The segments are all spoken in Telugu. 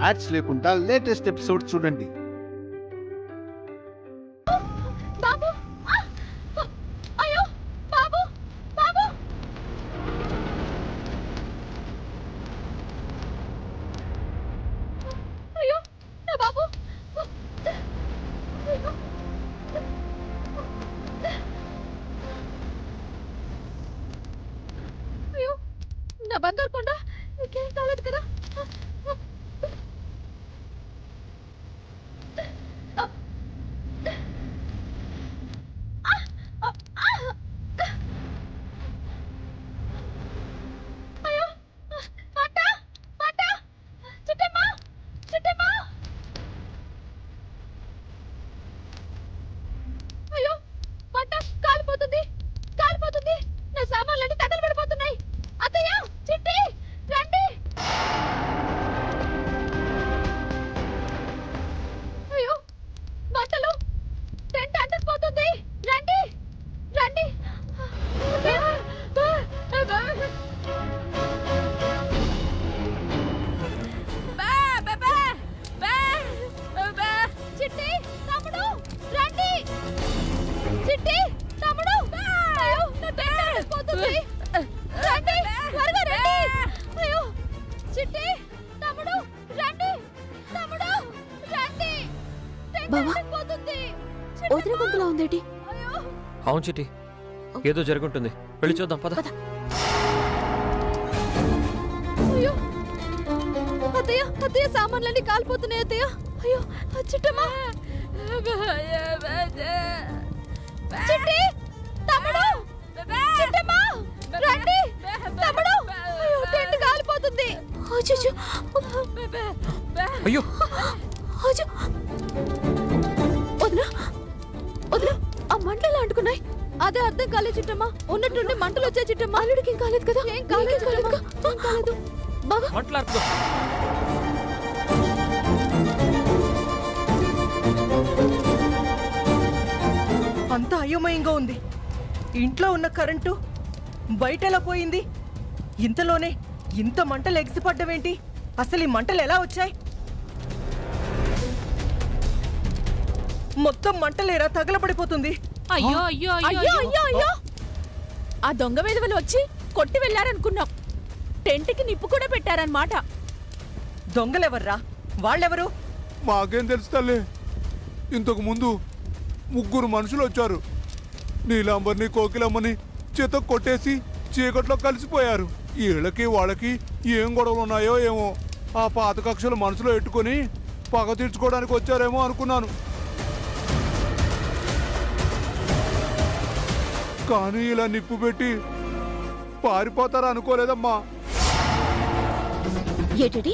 యాడ్స్ లేకుండా లేటెస్ట్ ఎపిసోడ్ చూడండి. బాబు అయ్యో బాబు బాబు అయ్యో నా బాబు అయ్యో నా బంగారు కొండ ఇంకేం కాలేదు కదా. అయ్యో మంట మంట చిట్టమ్మ చిట్టమ్మ అయ్యో మంట కాలిపోతుంది కాలిపోతుంది. నా సామాన్లన్నీ తగలు పడిపోతున్నాయి. అత్తయ్య చిట్టి రండి. అయ్యో మంటలు టెంట్ అంటుకుపోతుంది. రండి రండి. చిట్టి తమ్ముడు రండి. చిట్టి తమ్ముడు అయ్యో నా టెంట్ అంటుకుపోతుంది. రండి త్వరగా రండి. అయ్యో చిట్టి తమ్ముడు రండి. తమ్ముడు రండి. టెంట్ అంటుకుపోతుంది. వదిన గొంతులా ఉందేటి? అయ్యో అవును చిట్టి, ఏదో జరుగుంటుంది. వెళ్ళి చూద్దాం పద. అయ్యో అత్తయ్య అత్తయ్య సామాన్లన్నీ కాలిపోతున్నాయి అత్తయ్య. అయ్యో చిట్టమ్మా చిట్టి తమ్ముడు చిట్టమ్మా రండి. తమ్ముడు అయ్యో టెంట్ కాలిపోతుంది. అయ్యో వదిన వదిన ఆ మంటలు అంటుకున్నాయి. అదే అర్థం కాలేదు చిట్టమ్మా. ఉన్నట్టుండి మంటలు వచ్చాయి చిట్టమ్మా. అల్లుడికి ఏం కాలేదు కదా? ఏం కాలేదు ఏం కాలేదు. బాగా మాట్లాడుకో. అంతా అయోమయంగా ఉంది. ఇంట్లో ఉన్న కరెంటు బయటెలా పోయింది? ఇంతలోనే ఇంత మంటలు ఎగిసిపడ్డవేంటి? అసలు ఈ మంటలు ఎలా వచ్చాయి? మొత్తం మంటలేరా తగలబడిపోతుంది. అయ్యో అయ్యో అయ్యో అయ్యో అయ్యో ఆ దొంగ విధవలు వచ్చి కొట్టి వెళ్ళారనుకున్నాం. టెంట్కి నిప్పు కూడా పెట్టారన్నమాట. దొంగలెవర్రా? వాళ్ళెవరు? మాకేం తెలుసు తల్లి. ఇంతకు ముందు 3 మనుషులు వచ్చారు. నీలాంబర్ని కోకిలమ్మని చేత కొట్టేసి చీకట్లో కలిసిపోయారు. వీళ్ళకి వాళ్ళకి ఏం గొడవలు ఉన్నాయో ఏమో. ఆ పాత కక్షలు మనసులో ఎట్టుకొని పగ తీర్చుకోవడానికి వచ్చారేమో అనుకున్నాను. కానీ ఇలా నిప్పు పెట్టి పారిపోతారా అనుకోలేదమ్మా. ఏటడి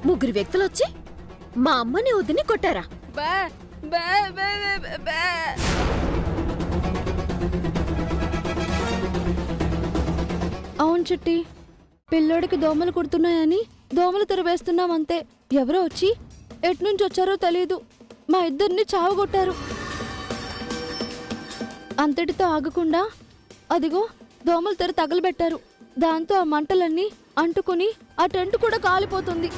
3 వ్యక్తులు వచ్చి మా అమ్మని వదిని కొట్టారా? అవును చిట్టి, పిల్లోడికి దోమలు కుడుతున్నాయని దోమలు తెరవేస్తున్నాం అంతే. ఎవరో వచ్చి ఎట్నుంచి వచ్చారో తెలీదు, మా ఇద్దరిని చావగొట్టారు. అంతటితో ఆగకుండా అదిగో దోమలు తెర తగలబెట్టారు. దాంతో ఆ మంటలన్నీ అంటుకుని ఆ టెంట్ కూడా కాలిపోతుంది.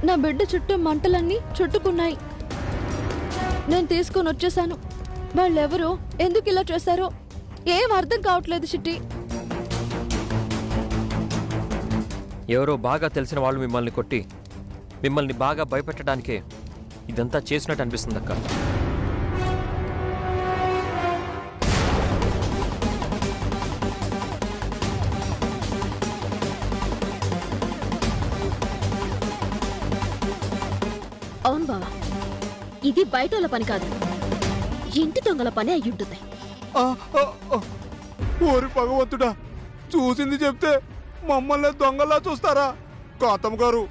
నా బిడ్డ చుట్టూ మంటలన్నీ చుట్టుకున్నాయి. నేను తీసుకొని వచ్చేసాను. వాళ్ళెవరో ఎందుకు ఇలా చేశారో ఏం అర్థం కావట్లేదు చిట్టి. ఎవరో బాగా తెలిసిన వాళ్ళు మిమ్మల్ని కొట్టి మిమ్మల్ని బాగా భయపెట్టడానికే ఇదంతా చేసినట్టు అనిపిస్తుంది అక్క. అవును బావా, ఇది బయటోళ్ళ పని కాదు, ఇంటి దొంగల పని అయ్యుంటుంది. ఓరి భగవంతుడా, చూసింది చెప్తే మమ్మల్ని దొంగలా చూస్తారా? కాంతమ్మ గారు,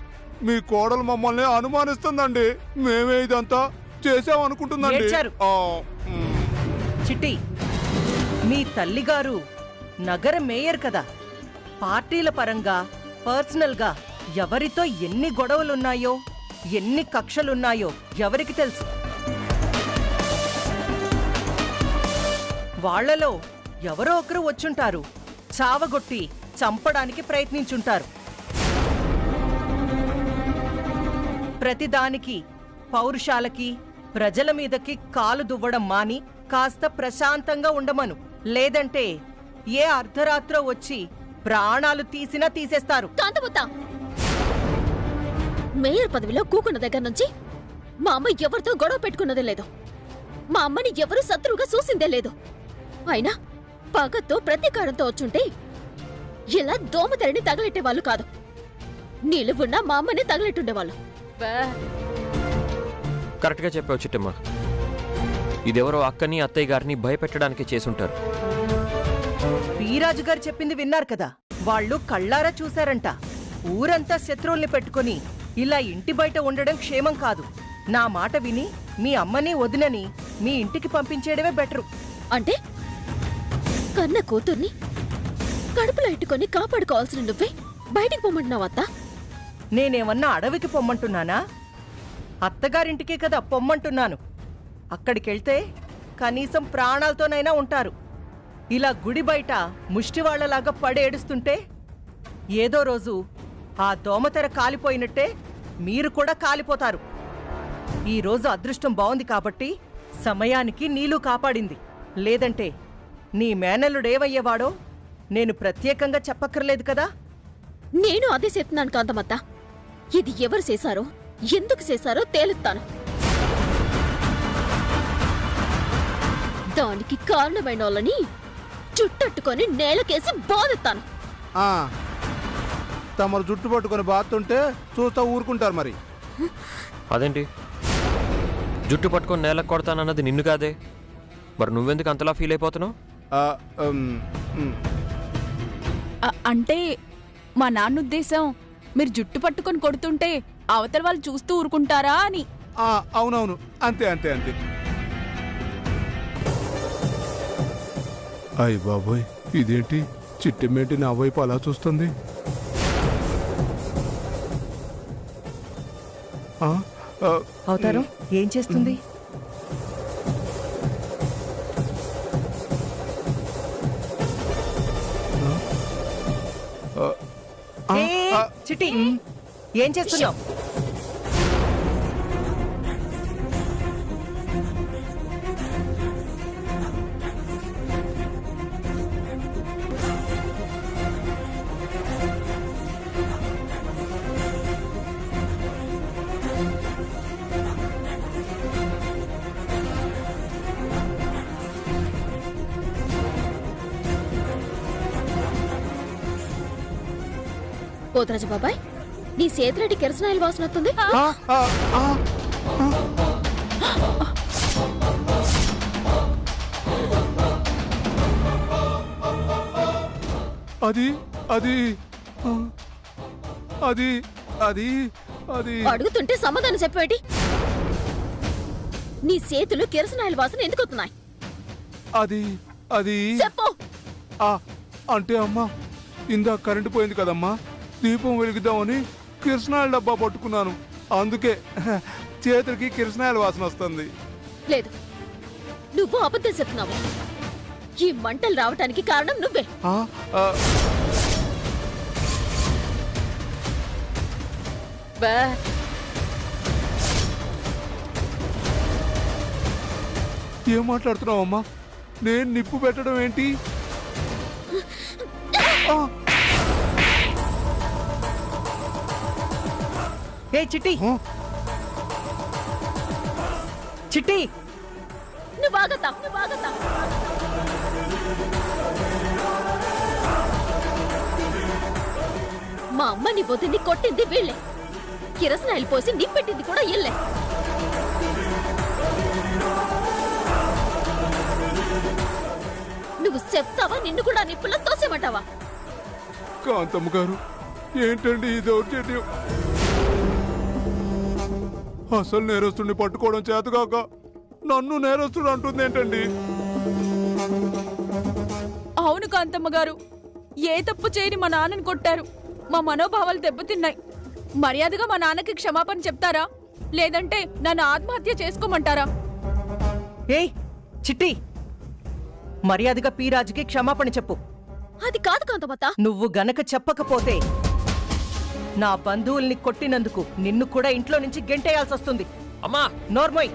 మీ కోడలు మమ్మల్ని అనుమానిస్తుందండి. మేమే ఇదంతా చేసామనుకుంటుందండి. ఏడ్చారు. చిట్టి, మీ తల్లిగారు నగర మేయర్ కదా. పార్టీల పరంగా పర్సనల్గా ఎవరితో ఎన్ని గొడవలున్నాయో ఎన్ని కక్షలున్నాయో ఎవరికి తెలుసు? వాళ్లలో ఎవరో ఒకరు వచ్చుంటారు, చావగొట్టి చంపడానికి ప్రయత్నించుంటారు. ప్రతిదానికి పౌరుషాలకి ప్రజల మీదకి కాలు దువ్వడం మాని కాస్త ప్రశాంతంగా ఉండమను. లేదంటే ఏ అర్ధరాత్రో వచ్చి ప్రాణాలు తీసినా తీసేస్తారు. కాంతముత్త, మేయర్ పదవిలో కూకున్న దగ్గర నుంచి మా అమ్మ ఎవరితో గొడవ పెట్టుకున్నదే లేదు. మా అమ్మని ఎవరు శత్రువుగా చూసిందే లేదు. అయినా పగతో ప్రతీకారంతో వచ్చుంటే ఇలా దోమతెరని తగలెట్టేవాళ్ళు కాదు. నిలువున్నా మా అమ్మని తగలెట్టుండేవాళ్ళు. కరెక్ట్గా చెప్పావు చిట్టమ్మ. ఇదెవరో అక్కని అత్తయ్య గారిని భయపెట్టడానికి చేసుంటారు. వీరాజు గారు చెప్పింది విన్నారు కదా, వాళ్ళు కళ్ళారా చూశారంట. ఊరంతా శత్రువుల్ని పెట్టుకుని ఇలా ఇంటి బయట ఉండడం క్షేమం కాదు. నా మాట విని మీ అమ్మని వదినని మీ ఇంటికి పంపించేయడమే బెటరు. అంటే కన్న కూతుర్ని కడుపులో ఇట్టుకొని కాపాడుకోవాల్సిన నువ్వే బయటికి పొమ్మంటున్నావత్తా? నేనేమన్నా అడవికి పొమ్మంటున్నానా? అత్తగారింటికే కదా పొమ్మంటున్నాను. అక్కడికెళ్తే కనీసం ప్రాణాలతోనైనా ఉంటారు. ఇలా గుడి బయట ముష్టివాళ్లలాగా పడేడుస్తుంటే ఏదో రోజు ఆ దోమతెర కాలిపోయినట్టే మీరు కూడా కాలిపోతారు. ఈ రోజు అదృష్టం బావుంది కాబట్టి సమయానికి నీలు కాపాడింది. లేదంటే నీ మేనల్లుడేవయ్యేవాడో నేను ప్రత్యేకంగా చెప్పక్కర్లేదు కదా. నేను అదే చెప్తున్నాను కాంతమత్త. ఇది ఎవరు చేశారో ఎందుకు చేశారో తేలుస్తాను. దానికి కారణమైన వాళ్ళని చుట్టట్టుకొని నేలకేసి బాధెత్తాను. ఆ, తమరు జుట్టు పట్టుకొని బాతుంటే చూస్తా ఊరుకుంటారు మరి. అదేంటి జుట్టు పట్టుకొని నేలకు కొడతానన్నది నిన్ను కాదే, మరి నువ్వెందుకు అంతలా ఫీల్ అయిపోతున్నావు? ఆ, ఉమ్, ఉమ్. అంటే మా నాన్న ఉద్దేశం మీరు జుట్టు పట్టుకొని కొడుతుంటే అవతల వాళ్ళు చూస్తూ ఊరుకుంటారా అని. ఆ, అవునవును, అంతే అంతే అంతే. అయ్య బాబోయ్, ఇదేంటి చిట్టెమ్మేంటి నా వైపు అలా చూస్తుంది? ఆ, ఆ, అవతారం ఏం చేస్తుంది? ఆ, ఏ, ఆ, చిట్టి ఏం చేస్తున్నావు? పోతరాజు బాబాయ్, నీ సేతురెడ్డి కిరసనాయిల వాసన వస్తుంది. ఆ, ఆ, ఆ. అది అది ఆ, అది అది అది అడుగుతుంటే సమాధానం చెప్పేటి. నీ చేతులు కిరసనాయిల వాసన ఎందుకు వస్తున్నాయి? అది అది చెప్పు. ఆ, అంటే అమ్మా, ఇందా కరెంటు పోయింది కదమ్మా, దీపం వెలిగిద్దామని కిరసనాయిల డబ్బా పట్టుకున్నాను. అందుకే చేతులకి కిరసనాయిల వాసన వస్తుంది. లేదు, నువ్వు అబద్ధం చెప్తున్నావు. ఈ మంటలు రావటానికి కారణం నువ్వే. ఆ, ఆ, ఏం మాట్లాడుతున్నావమ్మా? నేను నిప్పు పెట్టడం ఏంటి? ఆ, ఏ చిట్టి, ఆ, చిట్టి, నువ్వు ఆగతా, నువ్వు ఆగతా. మా అమ్మ నీ బొద్దుని కొట్టింది వీళ్ళే. కిరసనాయిలు పోసి నిప్పెట్టింది కూడా ఇల్లే. నువ్వు చెప్తావా? నిన్ను కూడా నిప్పుల్లో తోసేమంటావా? కాంతమ్మ గారు, ఏంటండి ఈ దౌర్జన్యం? అసలు నేరస్తుడిని పట్టుకోవడం చేతగాక నన్ను నేరస్తుడు అంటుంది ఏంటండి? అవును కాంతమ్మ గారు, ఏ తప్పు చేయని మా నాన్నని కొట్టారు. మా మనోభావాలు దెబ్బతిన్నాయి. మర్యాదగా మా నాన్నకి క్షమాపణ చెప్తారా, లేదంటే నన్ను ఆత్మహత్య చేసుకోమంటారా? ఏయ్ చిట్టి, మర్యాదగా పీరాజుకి క్షమాపణ చెప్పు. అది కాదు కాంతమత్త. నువ్వు గనక చెప్పకపోతే నా బంధువుల్ని కొట్టినందుకు నిన్ను కూడా ఇంట్లో నుంచి గెంటేయాల్సి వస్తుంది. అమ్మా నోర్మోయ్,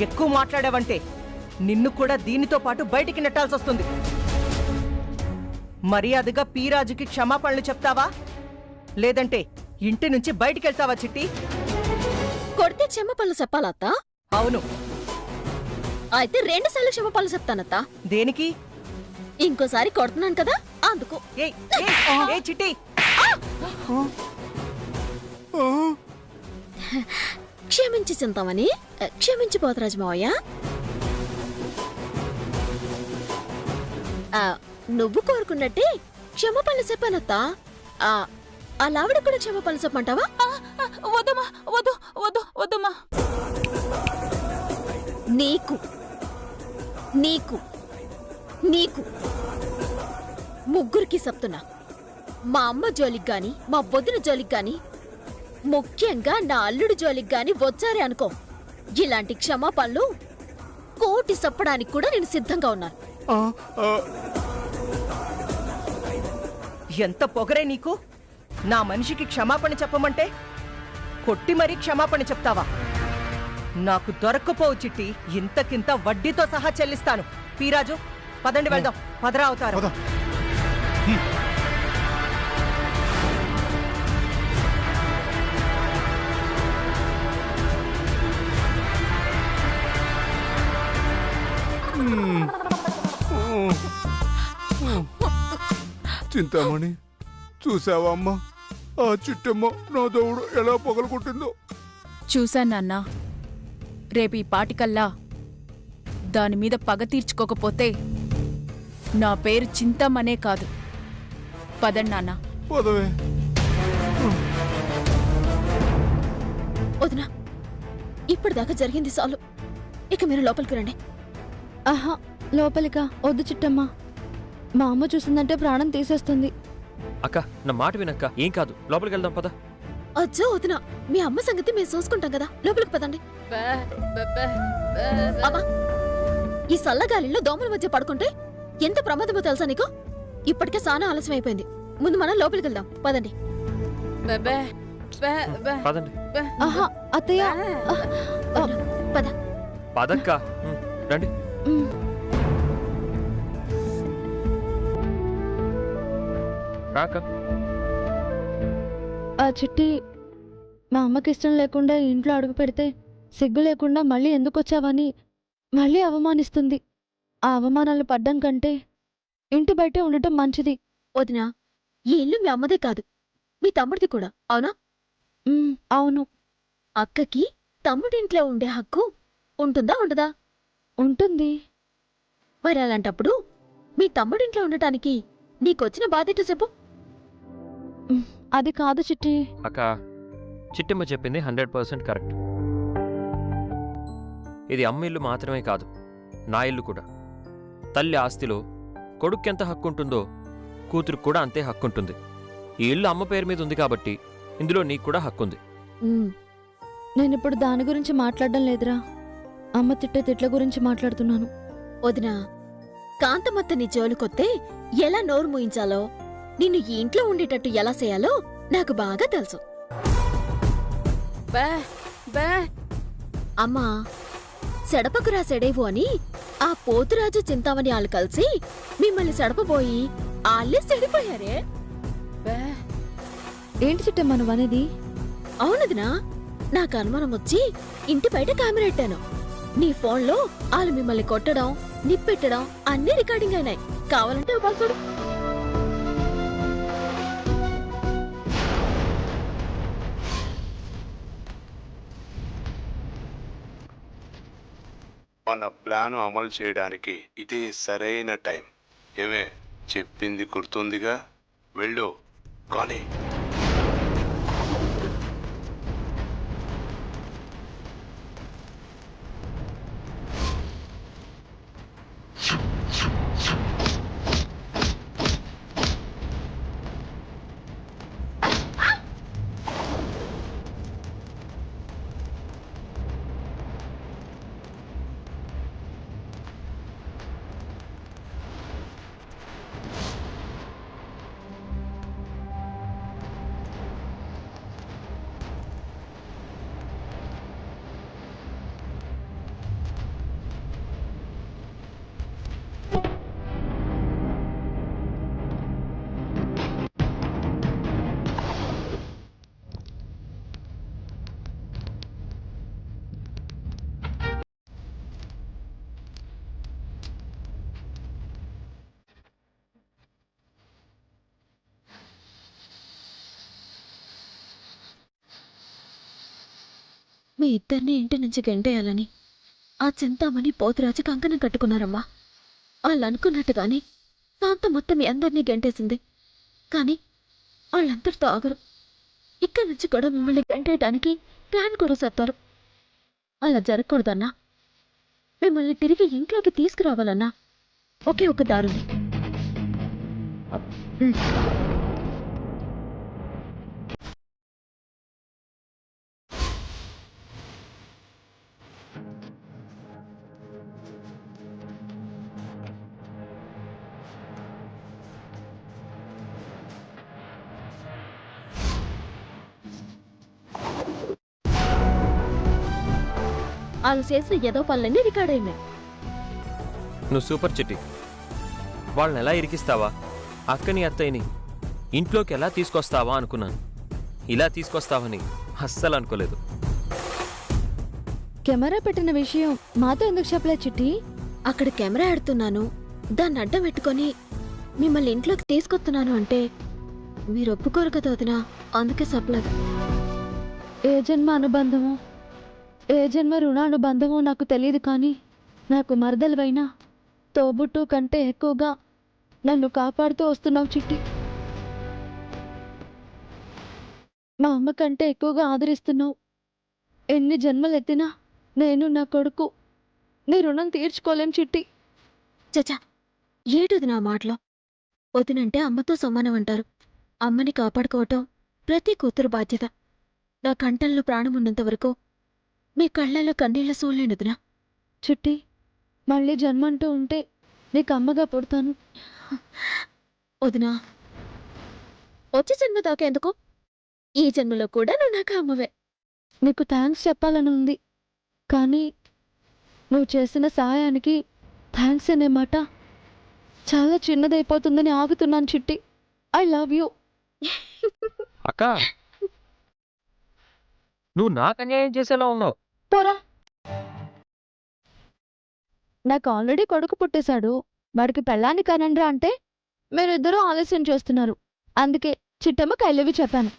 ఎక్కువ మాట్లాడావంటే నిన్ను కూడా దీనితో పాటు బయటికి నెట్టాల్సి వస్తుంది. మర్యాదగా పీరాజుకి క్షమాపణలు చెప్తావా, లేదంటే ఇంటి నుంచి బయటికెళ్తావా చిట్టి? కొడితే క్షమాపణలు చెప్పాలత్తా? అవును. అయితే 2 సార్లు క్షమాపణలు చెప్తానత్తా. దేనికి? ఇంకోసారి కొడుతున్నాను కదా అందుకు. ఏయ్, చిట్టి, క్షమించి చింతామని క్షమించి పోతరాజు మావయ్య. నువ్వు కోరుకున్నట్టే క్షమాపణలు చెప్పానత్తా. అలావిడ కూడా క్షమాపణలు చెప్పమంటావా? వద్దమ్మా, వద్దు వద్దు వద్దమ్మా. నీకు నీకు నీకు ముగ్గురికి చెప్తున్నా. మా అమ్మ జోలికి గాని, మా వదిన జోలికి గాని, ముఖ్యంగా నా అల్లుడు జోలికి గాని వచ్చారే అనుకో, ఇలాంటి క్షమాపణలు కోటి చెప్పడానికి కూడా నేను సిద్ధంగా ఉన్నాను. ఎంత పొగరే నీకు! నా మనిషికి క్షమాపణ చెప్పమంటే కొట్టి మరీ క్షమాపణ చెప్తావా? నాకు దొరక్కపోవు చిట్టి, ఇంతకింత వడ్డీతో సహా చెల్లిస్తాను. పీరాజు, పదండి వెళ్దాం. పదరా అవుతారు. చింతామణి, చూసావా అమ్మా, ఆ చిట్టమ్మ నా దేవుడు ఎలా పొగలుకుంటుందో. చూశాను నాన్నా. రేపు ఈ పాటికల్లా దాని మీద పగ తీర్చుకోకపోతే నా పేరు చింతమనే కాదు. పదండి నాన్న. పదవే. వదినా, ఇప్పటిదాకా జరిగింది చాలు. ఇక మీరు లోపలికి రండి. ఆహా, లోపలికా? వద్దు చిట్టమ్మా, మా అమ్మ చూసిందంటే ప్రాణం తీసేస్తుంది. అక్క, నా మాట వినక్క, ఏం కాదు, లోపలికి వెళ్దాం పద. అచ్చో వదినా, మీ అమ్మ సంగతి మేము చూసుకుంటాం కదా, లోపలికి పదండి. అమ్మా, ఈ సల్లగాలిలో దోమల మధ్య పడుకుంటే ఎంత ప్రమాదమో తెలుసా నీకు? ఇప్పటికే చాలా ఆలస్యం అయిపోయింది. ముందు మనం లోపలికి వెళ్దాం, పదండి. పదండి. ఆహా, అత్తయ్య. పద. పదక్క, రండి. రాక. ఆ చిట్టి మా అమ్మకి ఇష్టం లేకుండా ఇంట్లో అడుగు పెడితే సిగ్గు లేకుండా మళ్ళీ ఎందుకు వచ్చావని మళ్ళీ అవమానిస్తుంది. ఆ అవమానాలు పడ్డం కంటే ఇంటి బయటే ఉండటం మంచిది. వదినా, ఈ ఇల్లు మీ అమ్మదే కాదు, మీ తమ్ముడిది కూడా, అవునా? అవును. అక్కకి తమ్ముడింట్లో ఉండే హక్కు ఉంటుందా ఉండదా? ఉంటుంది. మరి అలాంటప్పుడు మీ తమ్ముడింట్లో ఉండటానికి నీకొచ్చిన బాధ్యత చెప్పు. అది కాదు చిట్టి. అక్క, చిట్టమ్మ చెప్పింది 100% కరెక్ట్. ఇది అమ్మ ఇల్లు మాత్రమే కాదు, నా ఇల్లు కూడా. తల్లి ఆస్తిలో కొడుక్కెంత హక్కుంటుందో కూతురికి కూడా అంతే హక్కుంటుంది. ఈ ఇల్లు అమ్మ పేరు మీద ఉంది కాబట్టి ఇందులో నీకు కూడా హక్కుంది. నేనిప్పుడు దాని గురించి మాట్లాడడం లేదురా, అమ్మ తిట్టే తిట్ల గురించి మాట్లాడుతున్నాను. వదినా, కాంతమత్త నీ జోలికొత్తే ఎలా నోరు మూయించాలో, నిన్ను ఈ ఇంట్లో ఉండేటట్టు ఎలా చేయాలో నాకు బాగా తెలుసు. అమ్మా, సెడపకురా సెడేవు అని ఆ పోతురాజు చింతామణి వాళ్ళు కలిసి మిమ్మల్ని సెడపబోయి ఆళ్ళే సెడిపోయారే. ఏంటి చిట్టమ్మ నువ్వనేది? అవునదినా, నాకు అనుమానం వచ్చి ఇంటి బయట కెమెరా పెట్టాను. నీ ఫోన్లో వాళ్ళు మిమ్మల్ని కొట్టడం, నిప్పెట్టడం అన్నీ రికార్డింగ్ అయినాయి. కావాలంటే చూడు. మన ప్లాన్ అమలు చేయడానికి ఇదే సరైన టైం. ఏమే, చెప్పింది గుర్తుందిగా? వెళ్ళు కానీ. మీ ఇద్దరిని ఇంటి నుంచి గెంటేయాలని ఆ చింతామణి పోతురాజు కంకణం కట్టుకున్నారమ్మా. వాళ్ళు అనుకున్నట్టుగానే శాంత మొత్తం మీ అందరినీ గెంటేసింది. కానీ వాళ్ళందరితో ఆగరు. ఇక్కడి నుంచి కూడా మిమ్మల్ని గెంటేయడానికి ప్లాన్ కూడా సత్తారు. అలా జరగకూడదన్నా, మిమ్మల్ని తిరిగి ఇంట్లోకి తీసుకురావాలన్నా ఒకే ఒక దారుంది. వాళ్ళు చేసిన ఏదో పనులన్నీ రికార్డ్ అయినాయి. నువ్వు సూపర్ చిట్టి. వాళ్ళని ఎలా ఇరికిస్తావా, అక్కని అత్తయ్యని ఇంట్లోకి ఎలా తీసుకొస్తావా అనుకున్నాను. ఇలా తీసుకొస్తావని అస్సలు అనుకోలేదు. కెమెరా పెట్టిన విషయం మాతో ఎందుకు చెప్పలేదు చిట్టి? అక్కడ కెమెరా ఆడుతున్నాను, దాన్ని అడ్డం పెట్టుకొని మిమ్మల్ని ఇంట్లోకి తీసుకొస్తున్నాను అంటే మీరు ఒప్పుకోరు కదా వదినా, అందుకే చెప్పలేదు. ఏ జన్మ అనుబంధమో ఏ జన్మ రుణానుబంధమో నాకు తెలియదు, కానీ నాకు మరదలువైనా తోబుట్టు కంటే ఎక్కువగా నన్ను కాపాడుతూ వస్తున్నావు చిట్టి. మా అమ్మ కంటే ఎక్కువగా ఆదరిస్తున్నావు. ఎన్ని జన్మలు ఎత్తినా నేను నా కొడుకు నీ రుణం తీర్చుకోలేం చిట్టి. చచా, ఏటుది నా మాటలో? వదినంటే అమ్మతో సమానం అంటారు. అమ్మని కాపాడుకోవటం ప్రతి కూతురు బాధ్యత. నా కంఠంలో ప్రాణం ఉన్నంత వరకు మీ కళ్ళల్లో కన్నీళ్ల సూలేనుదినా. చిట్టి, మళ్ళీ జన్మంటూ ఉంటే నీకు అమ్మగా పుడతాను. వదినా, వచ్చే జన్మ దాకా ఎందుకు? ఈ జన్మలో కూడా నువ్వు నాకు అమ్మవే. నీకు థ్యాంక్స్ చెప్పాలని ఉంది, కానీ నువ్వు చేసిన సహాయానికి థ్యాంక్స్ అనే మాట చాలా చిన్నదైపోతుందని ఆగుతున్నాను చిట్టి. I love you. అక్క, నువ్వు నాకు అన్యాయం చేసేలా ఉన్నావు. పోరా. నాకు ఆల్రెడీ కొడుకు పుట్టేశాడు, వాడికి పెళ్ళాన్ని కనండ్రా అంటే మీరిద్దరూ ఆలస్యం చేస్తున్నారు. అందుకే చిట్టమ్మకి ఐ లవ్ యూ చెప్పాను.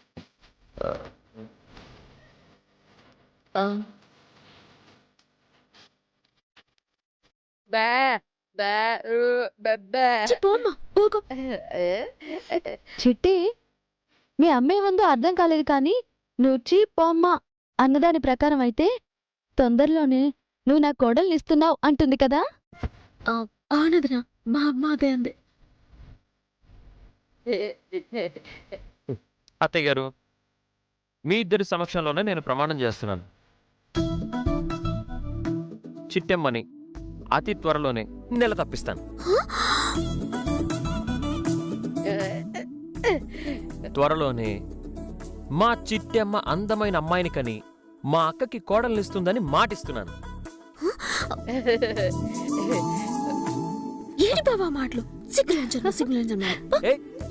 చిట్టి, మీ అమ్మ ఏముందో అర్థం కాలేదు, కానీ నువ్వు చీ పోమ్మా అన్నదాని ప్రకారం అయితే తొందరలోనే నువ్వు నా కోడల్ని ఇస్తున్నావు అంటుంది కదా? అవునదినా, మా అమ్మ అదే అంది. అత్తయ్య గారు, మీ ఇద్దరి సమక్షంలోనే నేను ప్రమాణం చేస్తున్నాను. చిట్టెమ్మని అతి త్వరలోనే నెల తప్పిస్తాను. త్వరలోనే మా చిట్టెమ్మ అందమైన అమ్మాయిని కని మా అక్కకి కోడల్నిస్తుందని మాటిస్తున్నాను. ఏంటి బాబా మాటలు? సిగ్గులంజన.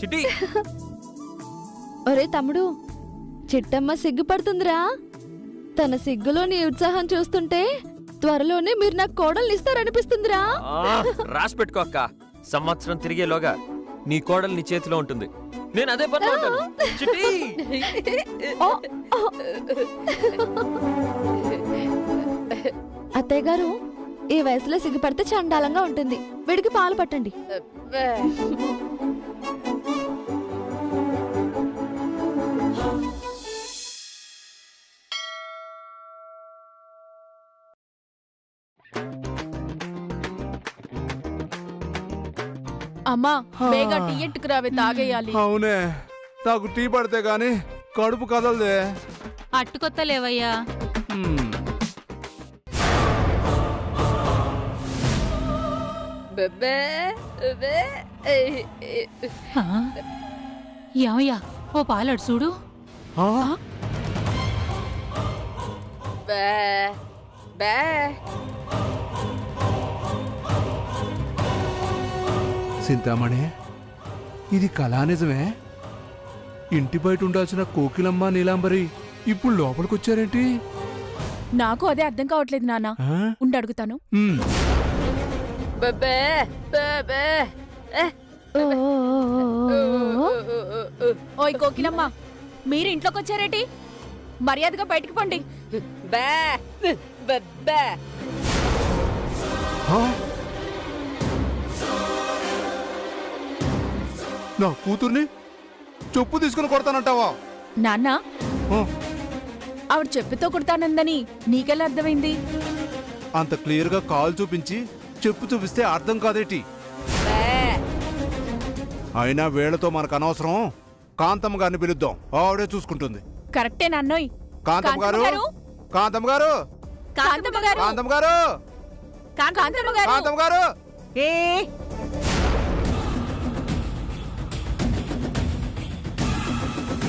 చిట్టి, ఒరే తమ్ముడు, చిట్టమ్మ సిగ్గుపడుతుందిరా. తన సిగ్గులో నీ ఉత్సాహం చూస్తుంటే త్వరలోనే మీరు నాకు కోడల్ని ఇస్తారనిపిస్తుందిరా. రాసి పెట్టుకో అక్క, సంవత్సరం తిరిగేలోగా నీ కోడలు నీ చేతిలో ఉంటుంది. నేను అదే పనిలో ఉంటాను. చిట్టి, అత్తయ్య గారు, ఈ వయసులో సిగ్గుపడితే చండాలంగా ఉంటుంది. వీడికి పాలు పట్టండి. అమ్మా, బేగా టీ ఎట్టుకురావే, తాగేయాలి. అవునే, నాకు టీ పడితే గాని కడుపు కదలదే. అట్టుకొత్తలేవయ్యా. ఏమయ్యా, ఓ పాలడు చూడు. చింతామణి, ఇది కళా నిజమే? ఇంటి బయట ఉండాల్సిన కోకిలమ్మ నీలాంబరి ఇప్పుడు లోపలికొచ్చారేంటి? నాకు అదే అర్థం కావట్లేదు నాన్న. ఉండడుగుతాను. ఓయ్ కోకిలమ్మ, మీరు ఇంట్లోకి వచ్చారేటి? మర్యాదగా బయటికి పండి. బే బే బే హా? నా కూతుర్ని చెప్పు తీసుకుని కొడతానంటావా? నాన్న ఆ, ఆవిడ చెప్పుతో కొడతానందని నీకెలా అర్థమైంది? అంత క్లియర్గా కాల్ చూపించి చెప్పు చూపిస్తే అర్థం కాదేటి? బే అయినా వేళతో మనకు అనవసరం. కాంతమ్మ గారిని పిలుద్దాం, ఆవిడే చూసుకుంటుంది. కరెక్టే నాన్నోయ్. కాంతమ్మ గారు, కాంతమ్మ గారు, కాంతమ్మ గారు, కాంతమ్మ గారు, కాంతమ్మ గారు. కాంతమ్మ గారు. ఏ